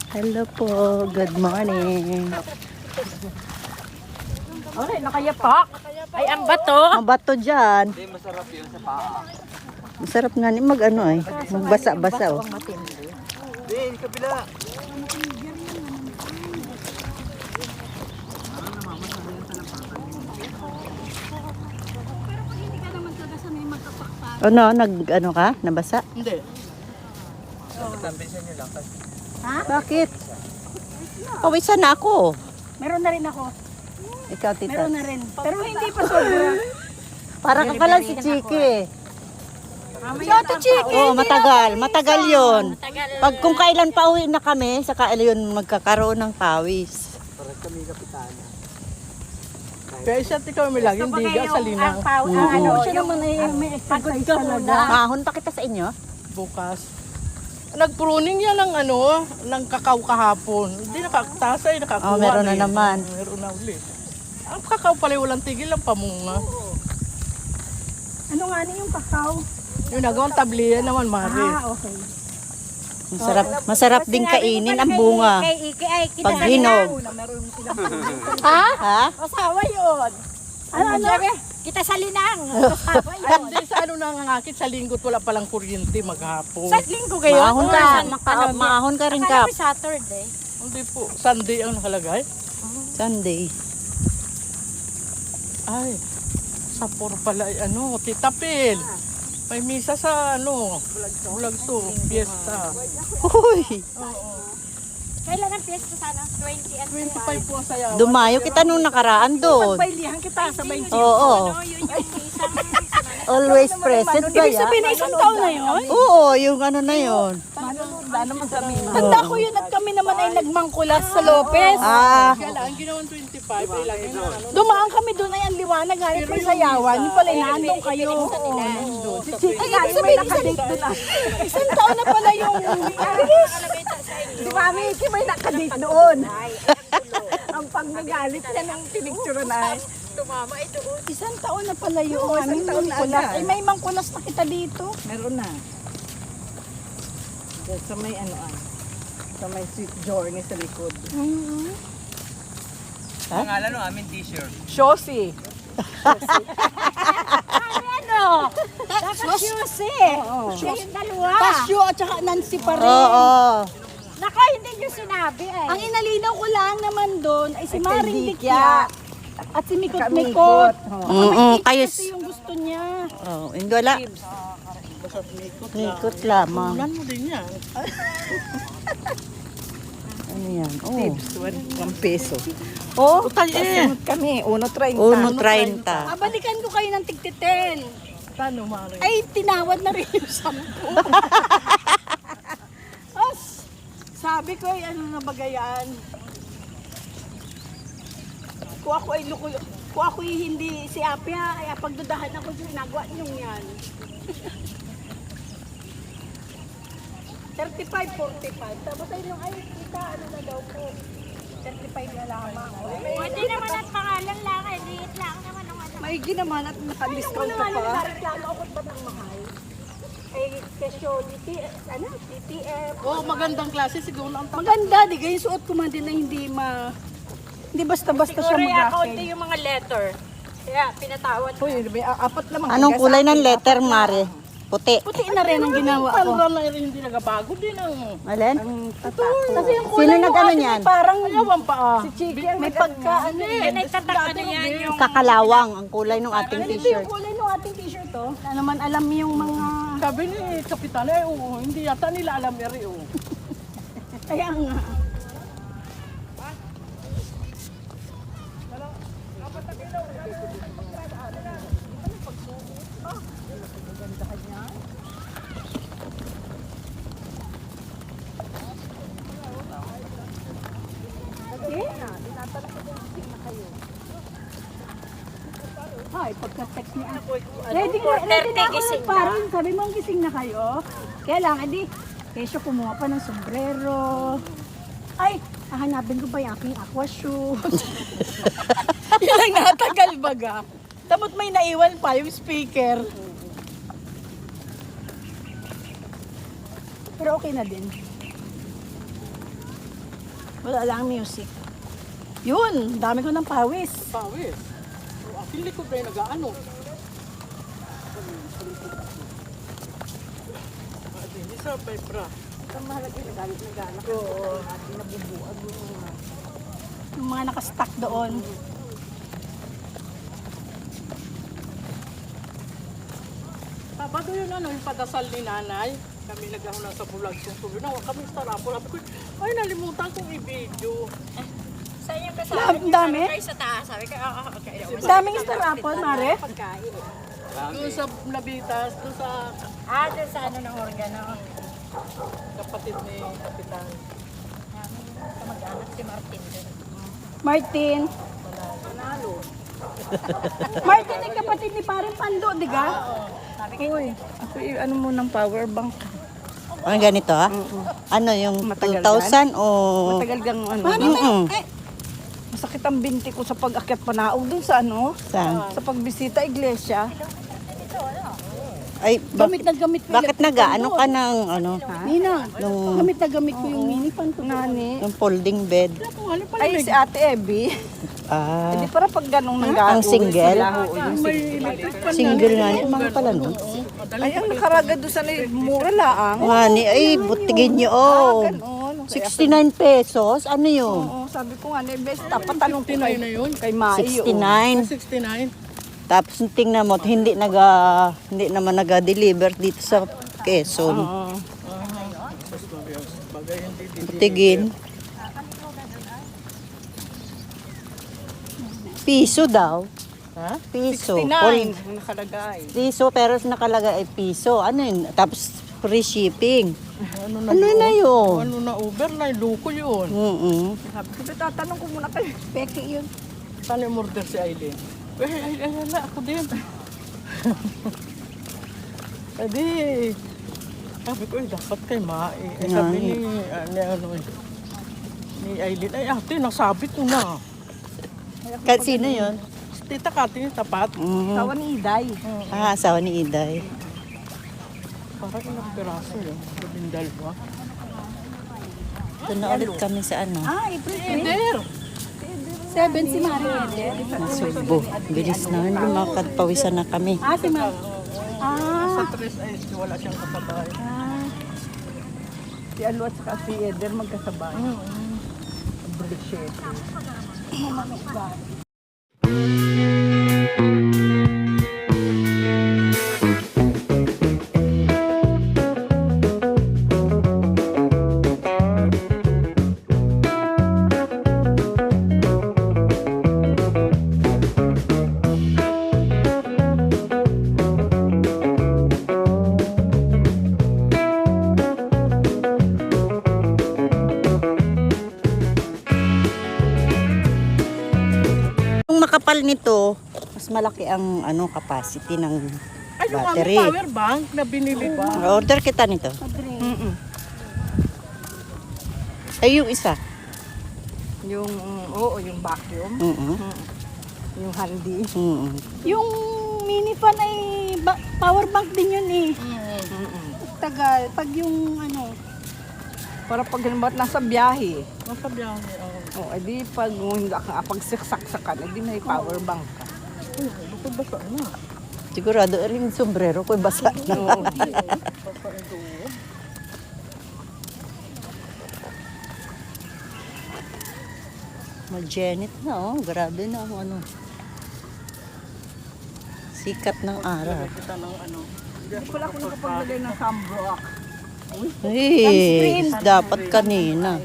Hello po, good morning. Ay, nakayapak. Ay, ang bato. Mabato dyan. Hindi, masarap yun sa paa. Masarap nga ni mag ano eh. Magbasa-basa oh. Hindi, kabila. Ano, ano ka? Nabasa? Hindi. Tambisan nyo lang kasi. Bakit? Pawisan na ako. Meron na rin ako. Ikaw, tita. Meron na rin. Pero hindi pa sobra. Para ka pala si Chiki eh. Si Ate Chiki. Oo, matagal. Matagal yun. Pag kung kailan pa uwi na kami, saka yun magkakaroon ng pawis. Para kami kapitana. Kaya isa't ikaw may laging diga sa linang Ano, siya naman ay may exercise talaga. Mahon pa kita sa inyo? bukas. Nag-pruning yan ng ng kakao kahapon. Hindi nakakatasa, nakakuha. Oh, meron na yan. naman. Meron na ulit. Ang kakao pala walang tigil ang pamunga. Ano nga ni yung kakao? Yung nagawang tabliya naman, Mari. Okay. Masarap din kainin ang bunga. Pag hinog. Ha? Asawa yun. Ano? Kita sa linang. Asawa Ay, hindi sa nangangakit sa linggo't wala palang kuryente maghapon. Sa linggo kayo? Maahon ka. Maahon ka rin kap. Saturday. Hindi po. Sunday ang nakalagay. Sunday. Ay, sapor pala Tita Pil. May misa sa Bulagso, fiesta. Uy. Kailan ang fiesta sana? 20 and 25 po ang sayawan. Dumayo kita nung nakaraan doon. Pagbailihan kita sa 20. Oo. Yun yung isang... Always present ba Ibig yan? sabihin na isang taon na yun? Oo, yung ano na yun. Tanda ko yun at kami naman ay nagmangkulas sa Lopez. Ah, Kaya lang, ginawang 25, ay lagi na Dumaan kami doon ay ang liwanag galit ng sayawan. Yung pala inaandong kayo. Ay, sabihin isang taon na pala yung... Di ba, Miki, may nakadate doon. Ang panggagalit niya ng pinicture na. tumama ito. Isang taon na pala yung aming mangkulas. Ay, may mangkulas na kita dito. Meron na. Sa may sa may sweet journey sa likod. Pangalan ng aming t-shirt. Shosi. Ano? Dapat Susi. Siya yung dalawa. Pasyo at saka Nancy pa rin. oo. Nako, hindi nyo sinabi eh. Ang inalinaw ko lang naman doon ay si Ay, Maring kay Dikya. At si Mikot Kamikot. Mikot. Kayo. Kasi yung gusto niya. Oh, hindi wala. Nikot lamang. Ulan mo din yan. Ano yan? Oh. Tips, 1 peso. Oh, Kasunod kami, 1.30. 1.30. Babalikan ko kayo ng tigtiten. Paano, Mari? Ay, tinawad na rin yung 10. As, sabi ko ay ano na bagayaan. Kung ako ay kung ako ay hindi si Apia, ay pagdudahan ako yung ginagawa niyong yan. 35, 45. Tapos ay nung ay kita, ano na daw po. 35 na lamang. Pwede naman at pangalan lang, liit lang naman ang ano. Maigi naman at naka-discount ka Ano pa. nagreklamo ako ba ng mahal? Ay, kesyo, DTF. Oh, magandang klase siguro ang Maganda, di kayo suot ko man din na hindi basta-basta siya Siguro yung mag-racket. kaunti yung mga letter. Kaya pinatawad ko. Uy, may apat naman. Anong kulay ng letter, Mare? Puti. Puti na rin ang ginawa ko. Parang na rin hindi nagabago din ang Alin? Kasi yung Sino kulay ng nag-ano ating niyan? parang ayawan pa si Chiki, may pagka ano eh. Pinagtatak ano yan yung... Kakalawang ang kulay ng ating Ganito t-shirt. yung kulay ng ating t-shirt to. Ano naman alam yung mga... sabi ni Kapitan, oo, hindi yata nila alam eri, oo. Kaya nga. Ay, pagka-text niya. Ready na ako gising na. parang sabi mo gising na kayo. Kaya lang, edi, kesyo kumuha pa ng sombrero. Ay, hahanapin ko ba yung aking aqua shoe? Yan ang natagal baga. Tapos may naiwan pa yung speaker. Pero okay na din. Wala lang music. Yun, dami ko ng pawis. Pawis. Aking likod na yung nag-ano. Hindi sa bra. Yung mga nakastack doon. Sabado yun yung padasal ni nanay. Kami naghahunan sa bulag kung tuloy na. Kami sa rapol. Sabi ko, ay nalimutan kong i-video. Saan yung kasama? Ang dami. Kayo sa taas. Sabi ko, okay. Daming star apple, Mare. Pagkain. Doon sa Nabitas, doon sa Doon sa ano ng organo. kapatid ni Kapitan. Kamag-anak si Martin doon. Martin. Martin ay kapatid ni Parang Pando, di ka? Uy, ako ano mo ng power bank. Ano ganito ha? Ano yung Matagal 2,000 o... Matagal kang ano. Mm-mm. Masakit ang binti ko sa pag-akyat panaog dun sa ano. Saan? Sa pagbisita iglesia. Ay, Gamit na gamit ko. bakit nag-ano ka ng ano? Nina, Nung, gamit na gamit ko yung mini pan ko. Nani. yung folding bed. Ay, si Ate Abby. Ah, Hindi para pag ganong nanggago. ang single? Yung Single nga niya. Mga pala nun. Ay, ang nakaraga doon sa mura laang. Mani, ay, butigin niyo. Oh. Ganon. 69 pesos? Ano yun? Oo, sabi ko nga, best dapat tanong ko 69 na yun. kay Mai. 69. 69. Tapos tingnan mo, hindi naman naga-deliver dito sa Quezon. Oo. Butigin. Piso daw. Ha? Piso. 69 ang nakalagay. Piso, pero nakalagay ay piso. Ano yun? Tapos free shipping. Ano na Ano yun? na yun? Ano na Uber na, luko yun. Sabi ko, tatanong ko muna kay Peke yun. Saan yung murder si Aileen? Ay, na, ako din. Adi, sabi ko, dapat kay Mai. Sabi ni Aileen, ay ate, nasabit mo na. Kasi sino yun? Tita Kati, tapat. Sawa ni Iday. Ah, asawa ni Iday. Parang ilang piraso yun. Labindal ba? Ito na ulit kami sa ano. Ah, April Eder! 7 si Mari. Nasubo. Bilis na. Lumakad-pawisan na kami. Ah, si Mari. Sa tres ay wala siyang kasabay. Si Alo at saka si Eder magkasabay. Appreciate. Yung makapal nito, mas malaki ang ano capacity ng Ay, yung battery. power bank na binili ba? Order kita nito. Ay, yung isa. Yung, oo, yung vacuum. Yung handy. Yung mini fan ay power bank din yun eh. Tagal. Pag yung ano, para pag halimbawa nasa biyahe. Masabihan niya. O, edi pag hindi ka pagsiksak-sakan, edi may power bank ka. Bukod ba sa ano? Sigurado, yung sombrero ko basa na. Magenit na oh. Grabe na ang ano. Sikat ng araw. Kita ng ano. Hindi pala ako nakapaglagay ng sunblock. Hey, dapat kanina.